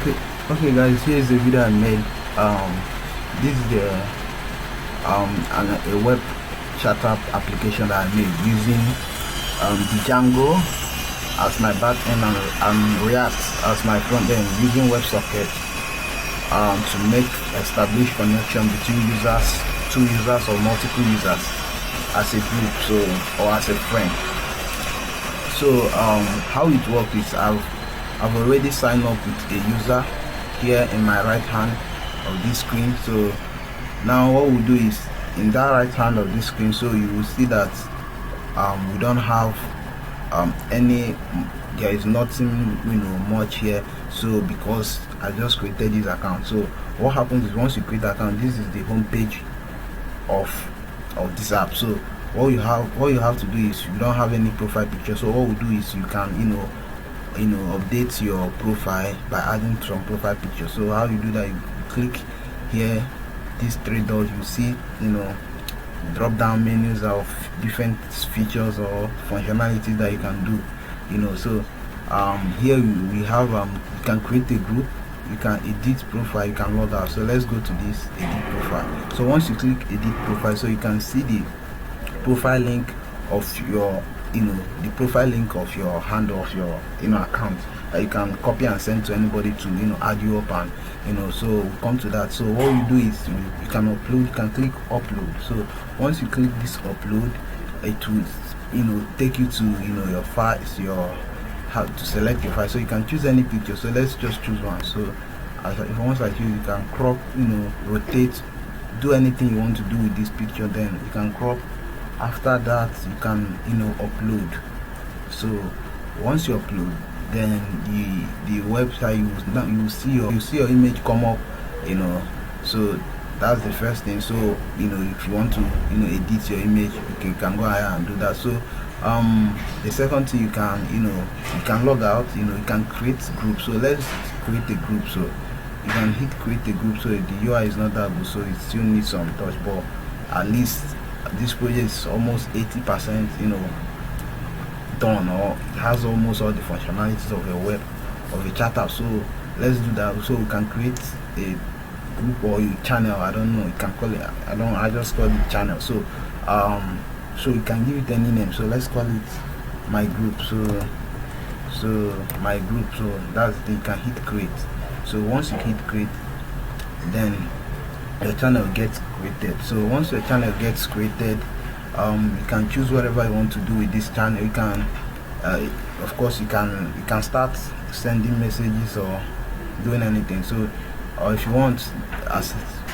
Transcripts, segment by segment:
Okay, okay guys, here's the video I made. This is the a web chat app application that I made using the Django as my back end and React as my front end, using WebSocket to make establish connection between users, two users or multiple users as a group, so or as a friend. So how it works is I've already signed up with a user here in my right hand of this screen. So now what we'll do is, in that right hand of this screen, so you will see that we don't have there is nothing much here. So because I just created this account, so what happens is, once you create the account, this is the home page of this app. So what you have to do is, you don't have any profile picture, so what we do is you can update your profile by adding some profile picture. So how you do that, you click here, these three dots, you see drop down menus of different features or functionalities that you can do. So here we have you can create a group, you can edit profile, you can log out. So let's go to this edit profile. So once you click edit profile, so you can see the profile link of your the profile link of your handle of your account that you can copy and send to anybody to add you up, and so we'll come to that. So what you do is, you can upload, you can click upload. So once you click this upload, it will take you to your files, how to select your file. So you can choose any picture, so let's just choose one. So once I choose, you can crop, rotate, do anything you want to do with this picture, then you can crop. After that, you can upload. So once you upload, then the website, you see your image come up, so that's the first thing. So if you want to edit your image, you can go ahead and do that. So the second thing, you can log out, you can create group. So let's create a group. So you can hit create a group. So the UI is not that good, so it still needs some touch, but at least this project is almost 80% done, or it has almost all the functionalities of a chat app. So let's do that. So we can create a group or a channel, I don't know, you can call it, I just call it channel. So so you can give it any name. So let's call it my group. So my group, so that's the, you can hit create. So once you hit create, then your channel gets created. So once your channel gets created, you can choose whatever you want to do with this channel. You can of course you can start sending messages or doing anything. So or if you want,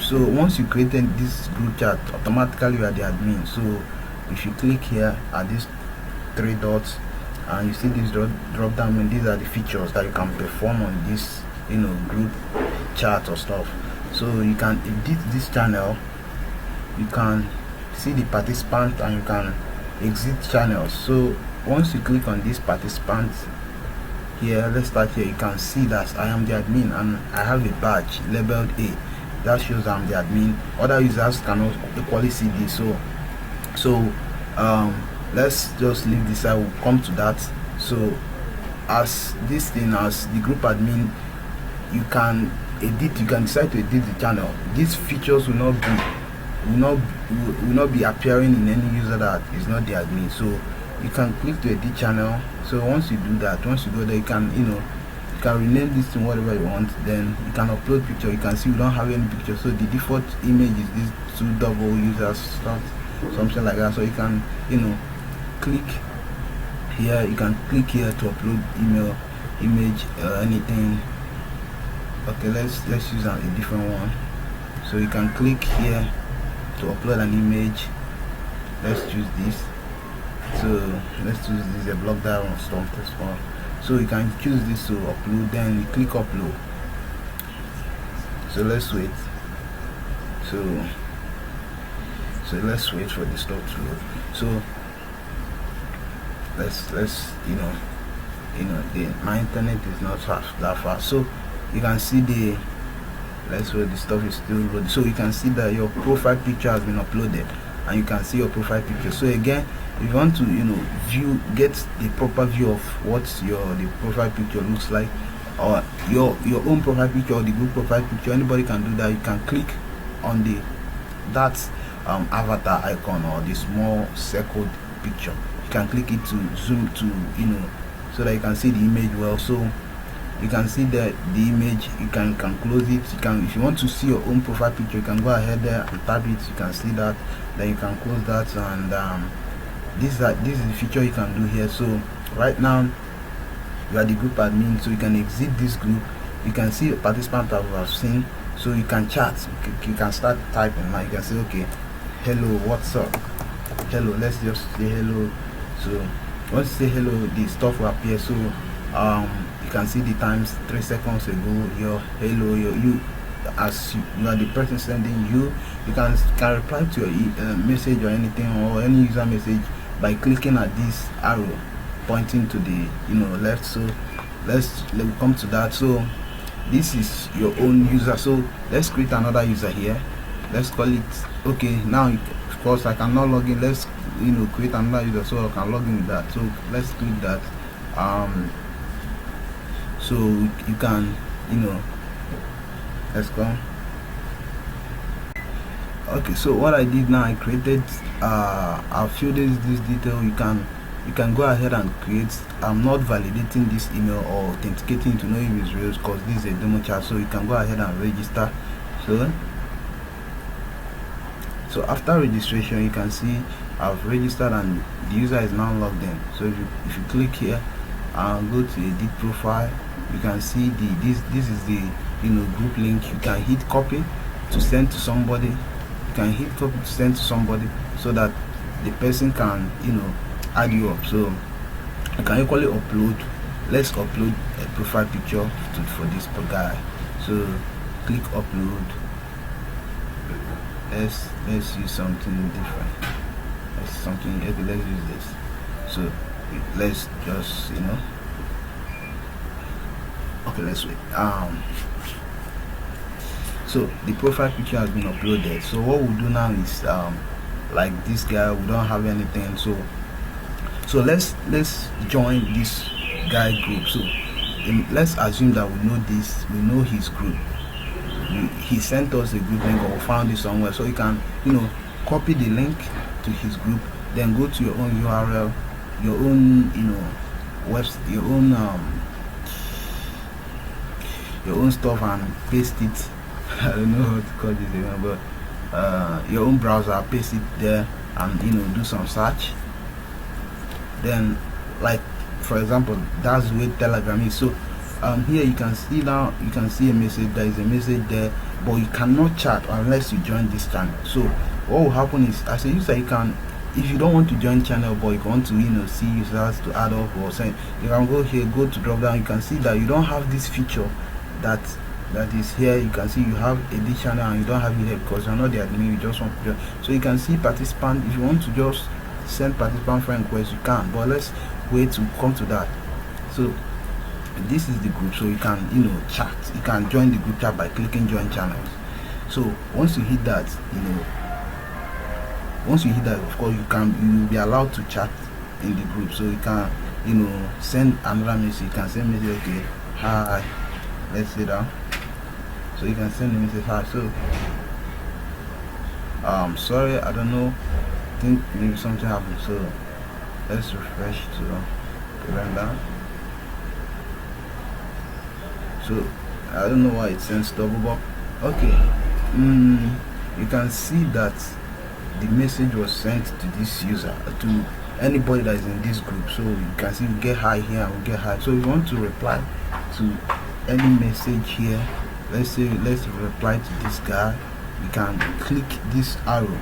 so once you created this group chat, automatically you are the admin. So if you click here at these three dots, and you see this drop down, and these are the features that you can perform on this group chat or stuff. So you can edit this channel, you can see the participants, and you can exit channels. So once you click on this participants here, let's start here, you can see that I am the admin and I have a badge labeled A that shows I'm the admin. Other users cannot equally see this. So let's just leave this, I will come to that. So as this thing, as the group admin, you can decide to edit the channel. These features will not be appearing in any user that is not the admin. So you can click to edit channel. So once you do that, once you go there, you can rename this thing whatever you want. Then you can upload picture. You can see we don't have any picture, so the default image is these two double users stuff, something like that. So you can click here, you can click here to upload image, anything. Okay, let's use a different one. So you can click here to upload an image. Let's choose this. So let's choose this, a block diagram stuff, this one. So you can choose this to upload, then you click upload. So let's wait. So let's wait for the stuff to load. So let's my internet is not that fast. So you can see let's wait, the stuff is still loading. So you can see that your profile picture has been uploaded, and you can see your profile picture. So again, if you want to get the proper view of what the profile picture looks like, or your own profile picture or the group profile picture. Anybody can do that. You can click on the that avatar icon or the small circled picture. You can click it to zoom to, so that you can see the image well. So you can see the image. You can close it. You can, if you want to see your own profile picture, you can go ahead there and tap it. You can see that. Then you can close that, and this is the feature you can do here. So right now you are the group admin, so you can exit this group. You can see the participant that we have seen, so you can chat. You can start typing. Now you can say, okay, hello, what's up, hello, let's just say hello. So once you say hello, the stuff will appear. So you can see the times 3 seconds ago. Your hello, you as you are the person sending, you can reply to your message or anything, or any user message, by clicking at this arrow pointing to the left. So let's come to that. So this is your own user. So let's create another user here. Let's call it, okay, now of course I cannot log in. Let's create another user so I can log in with that. So let's click that. So you can let's go. Okay, so what I did now, I created I'll fill this detail. You can go ahead and create. I'm not validating this email or authenticating to know if it's real, because this is a demo chat. So you can go ahead and register. So after registration, you can see I've registered and the user is now logged in. So if you click here and go to edit profile, you can see this is the group link. You can hit copy to send to somebody. You can hit copy to send to somebody, so that the person can add you up. So you can equally upload. Let's upload a profile picture for this guy. So click upload. Let's use something different. Okay, let's use this. So let's just okay, let's wait. So the profile picture has been uploaded. So what we'll do now is like this guy, we don't have anything. So let's join this guy group. So let's assume that we know his group. He sent us a group link, or we found it somewhere. So you can copy the link to his group, then go to your own URL, your own website, your own stuff, and paste it. I don't know how to call this again, but your own browser, paste it there, and do some search. Then, like for example, that's where Telegram is. So here you can see now, you can see a message. There is a message there, but you cannot chat unless you join this channel. So what will happen is, as a user, you can, if you don't want to join channel, but you want to see users to add up or send, you can go here, go to drop down. You can see that you don't have this feature that is here. You can see you have edit channel and you don't have it here because you're not the admin. You just want to join. So you can see participant. If you want to just send participant friend request, you can, but let's wait to come to that. So this is the group. So you can chat. You can join the group chat by clicking join channels. So once you hit that, of course you'll be allowed to chat in the group. So you can send another message. You can send message, okay, hi, let's say that. So you can send a message, hi. So sorry, I don't know, I think maybe something happened. So let's refresh to prevent that. So I don't know why it sends double, but okay, you can see that the message was sent to this user, to anybody that is in this group. So you can see we get hi here and we get hi. So if you want to reply to any message here, let's reply to this guy, you can click this arrow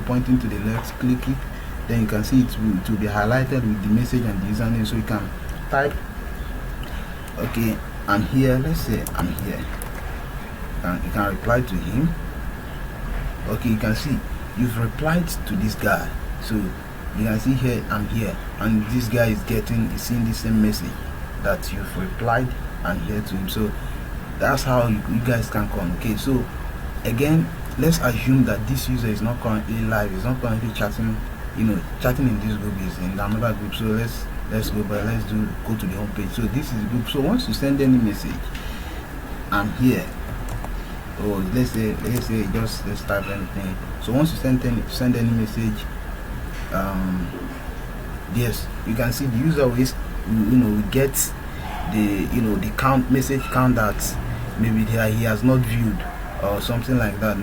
pointing to the left, click it, then you can see it will be highlighted with the message and the username. So you can type, okay, I'm here, let's say I'm here, and you can reply to him. Okay, you can see you've replied to this guy. So you can see here, I'm here, and this guy is seeing the same message that you've replied and here to him. So that's how you guys can communicate. So again, let's assume that this user is not currently live, is not currently chatting, chatting in this group, is in another group. So let's let's go back. Let's go to the home page. So this is the group. So once you send any message, I'm here. Or let's say just let's type anything. So once you send any message, yes, you can see the user will get the the message count that maybe he has not viewed or something like that.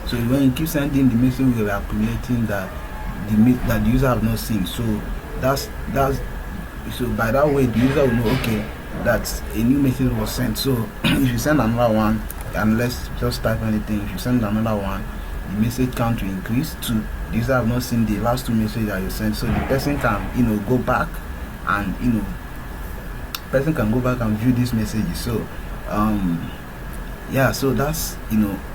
So when you keep sending the message, we are accumulating that the user have not seen. So that's so by that way the user will know, okay, that a new message was sent. So if you send another one, and let's just type anything, if you send another one, the message count will increase to the user have not seen the last two messages that you sent. So the person can go back and person can go back and view these messages. So yeah, so that's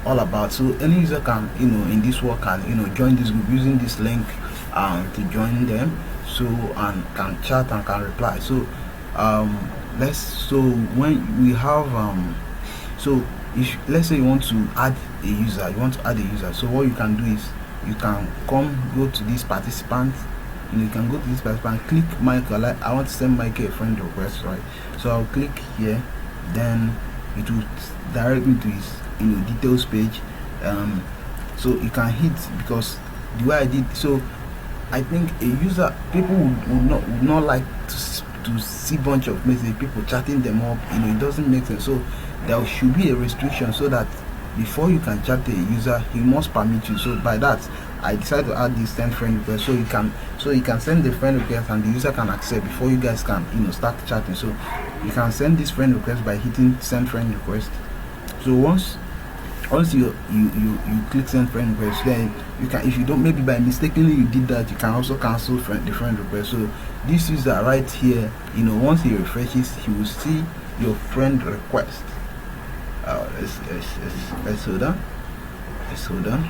all about. So any user can in this work can join this group using this link to join them, so and can chat and can reply. So so when we have so if let's say you want to add a user, so what you can do is you can go to this participant. You can go to this participant, click Michael. I want to send Michael a friend request, right? So I'll click here, then it will direct me to his details page. So you can hit, because the way I did, so I think people would not like to see bunch of messages, people chatting them up. It doesn't make sense. So there should be a restriction, so that before you can chat a user, he must permit you. So by that, I decided to add this send friend request, so you can send the friend request and the user can accept before you guys can start chatting. So you can send this friend request by hitting send friend request. So once you click send friend request, then you can, if you don't, maybe by mistakenly you did that, you can also cancel the friend request. So this user right here, once he refreshes, he will see your friend request. Let's hold on.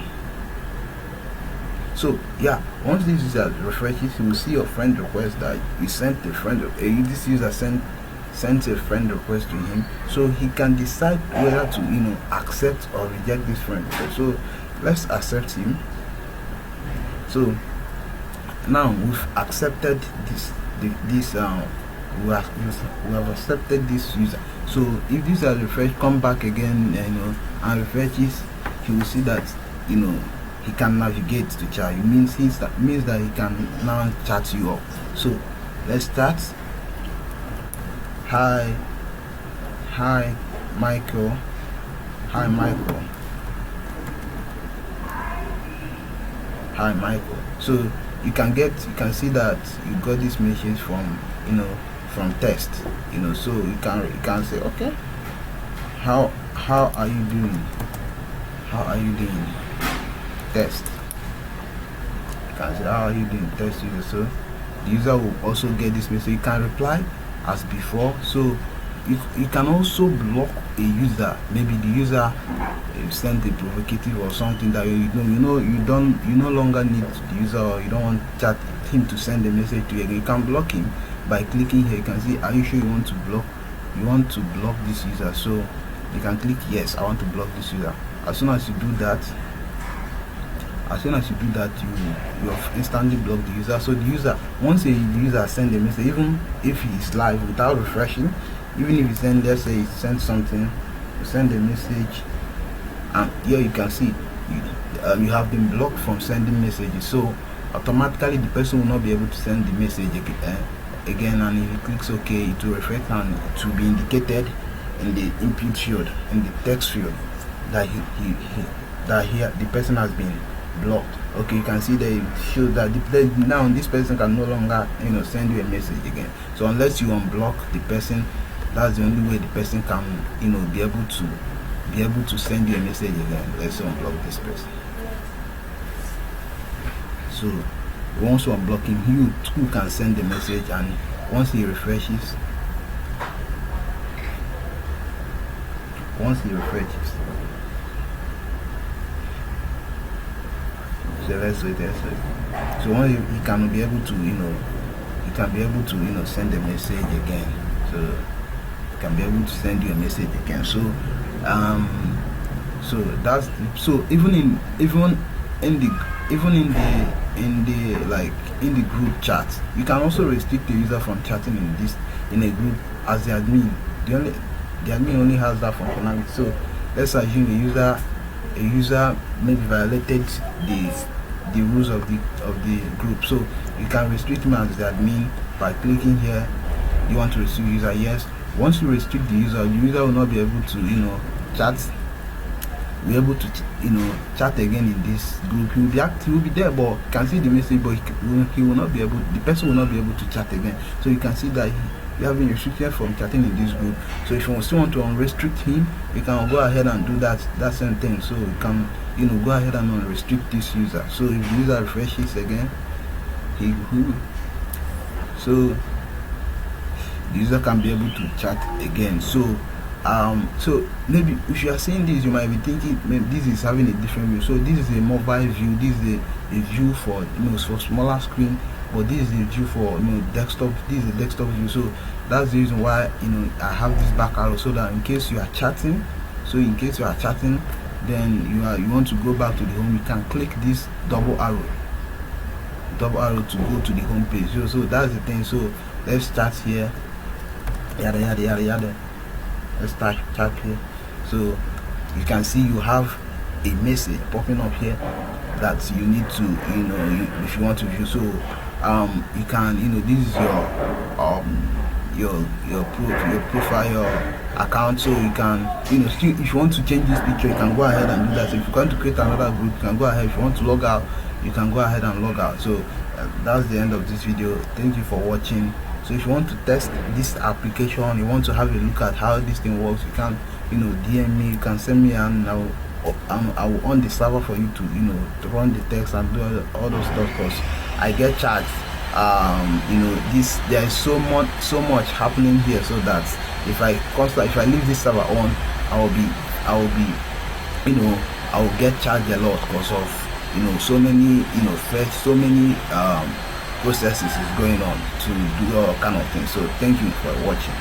So yeah, once this user refreshes, he will see your friend request that you sent the friend. This user sent a friend request to him, so he can decide whether to accept or reject this friend request. So let's accept him. So now we've accepted we have accepted this user. So if this user refresh, come back again, and refreshes, he will see that he can navigate to chat. It means that he can now chat you up. So let's start. Hi Michael. Hi Michael. So you can see that you got this message from test. So you can say, okay, how are you doing? Test. You can say, how are you doing? Test user. So the user will also get this message. You can reply as before. So you can also block a user. Maybe the user sent a provocative or something that you no longer need the user, or you don't want him to send a message to you again. You can block him by clicking here. You can see, are you sure you want to block this user? So you can click yes, I want to block this user. As soon as you do that, you have instantly blocked the user. So the user, once the user sends a message, even if he is live without refreshing, even if he let's say he sends something, you send a message, and here you can see you have been blocked from sending messages. So automatically the person will not be able to send the message again, and if he clicks OK, it will reflect and it will be indicated in the input field, in the text field, that the person has been blocked. Okay, you can see that it shows that now this person can no longer send you a message again. So unless you unblock the person, that's the only way the person can be able to send you a message again. Let's unblock this person. So once you unblock him, you too can send the message, and once he refreshes, so let's wait. So once he can be able to send a message again. So he can be able to send you a message again. So even in even in the like in the group chat, you can also restrict the user from chatting in a group as the admin. The admin only has that functionality. So let's assume a user maybe violated the rules of the group, so you can restrict him as the admin by clicking here. You want to restrict user? Yes. Once you restrict the user will not be able to chat. Be able to chat again in this group. He will be active, he will be there, but you can see the message, but he will not be able. The person will not be able to chat again. So you can see that you have been restricted from chatting in this group. So if you still want to unrestrict him, you can go ahead and do that same thing. So you can go ahead and unrestrict this user. So if the user refreshes again, so the user can be able to chat again. So maybe if you are seeing this, you might be thinking maybe this is having a different view. So this is a mobile view, this is a view for for smaller screen, but this is a view for desktop. This is a desktop view. So that's the reason why I have this back arrow, so that in case you are chatting, then you want to go back to the home, you can click this double arrow to go to the home page. So that's the thing. So let's start here, yada yada yada yada. Let's start chat here. So you can see you have a message popping up here that you need to if you want to view. So you can this is your profile, your account. So you can still, if you want to change this picture, you can go ahead and do that. So if you want to create another group, you can go ahead. If you want to log out, you can go ahead and log out. So that's the end of this video. Thank you for watching. So if you want to test this application, you want to have a look at how this thing works, you can DM me, you can send me, and I will on the server for you to run the text and do all those stuff, because I get charged. There is so much happening here, so that if I leave this server on, I will get charged a lot because of so many so many processes is going on to do all kind of things. So thank you for watching.